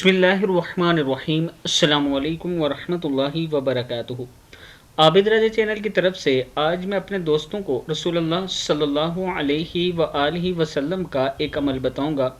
बिस्मिल्लाहिर्रहमानिर्रहीम। अस्सलाम वालेकुम वरहमतुल्लाहि वबरकातुहू। आबिद रज़ा चैनल की तरफ से आज मैं अपने दोस्तों को रसूलुल्लाह सल्लल्लाहु अलैहि व आलिहि वसल्लम का एक अमल बताऊंगा।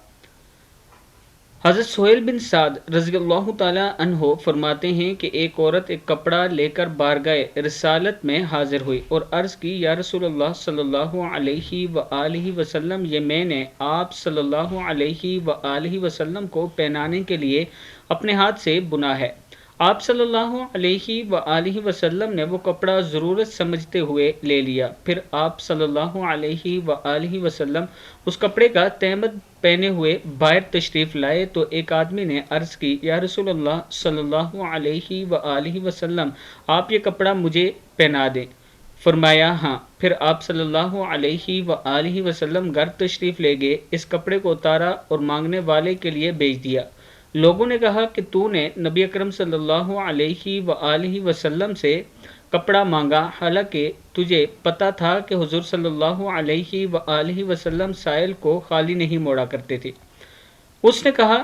हज़रत सुहेल बिन साद रज़ियल्लाहु ताला अन्हो फरमाते हैं कि एक औरत एक कपड़ा लेकर बारगाह रिसालत में हाजिर हुई और अर्ज़ की, या रसूलल्लाह सल्लल्लाहु अलैहि व आलिहि वसल्लम, ये मैंने आप सल्लल्लाहु अलैहि व आलिहि वसल्लम को पहनाने के लिए अपने हाथ से बुना है। आप सल्लल्लाहु अलैहि व आलिहि वसल्लम ने वो कपड़ा ज़रूरत समझते हुए ले लिया। फिर आप सल्लल्लाहु अलैहि व आलिहि वसल्लम उस कपड़े का तहमद पहने हुए बाहर तशरीफ़ लाए तो एक आदमी ने अर्ज़ की, या रसूलल्लाह सल्लल्लाहु अलैहि व आलिहि वसल्लम, आप ये कपड़ा मुझे पहना दें। फरमाया, हाँ। फिर आप सल्लल्लाहु अलैहि व आलिहि वसल्लम घर तशरीफ़ ले गए, इस कपड़े को उतारा और मांगने वाले के लिए भेज दिया। लोगों ने कहा कि तूने नबी अकरम सल्लल्लाहु अलैहि व आलिहि वसल्लम से कपड़ा मांगा, हालांकि तुझे पता था कि हुजूर सल्लल्लाहु अलैहि व आलिहि वसल्लम साइल को खाली नहीं मोड़ा करते थे। उसने कहा,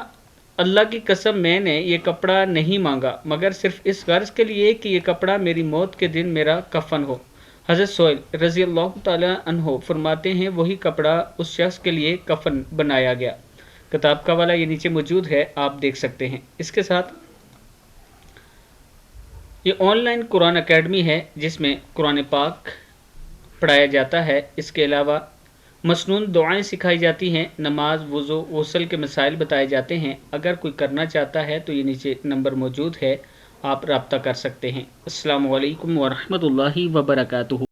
अल्लाह की कसम, मैंने ये कपड़ा नहीं मांगा मगर सिर्फ इस गर्ज के लिए कि ये कपड़ा मेरी मौत के दिन मेरा कफन हो। हज़रत सुहेल रज़ियल्लाहु ताला अन्हो फरमाते हैं, वही कपड़ा उस शख्स के लिए कफन बनाया गया। किताब का वाला ये नीचे मौजूद है, आप देख सकते हैं। इसके साथ ये ऑनलाइन कुरान अकेडमी है जिसमें कुरान पाक पढ़ाया जाता है। इसके अलावा मसनून दुआएं सिखाई जाती हैं, नमाज, वज़ू, गुस्ल के मसाइल बताए जाते हैं। अगर कोई करना चाहता है तो ये नीचे नंबर मौजूद है, आप रब्ता कर सकते हैं। अस्सलामु अलैकुम वरहमतुल्लाहि वबरकातुहू।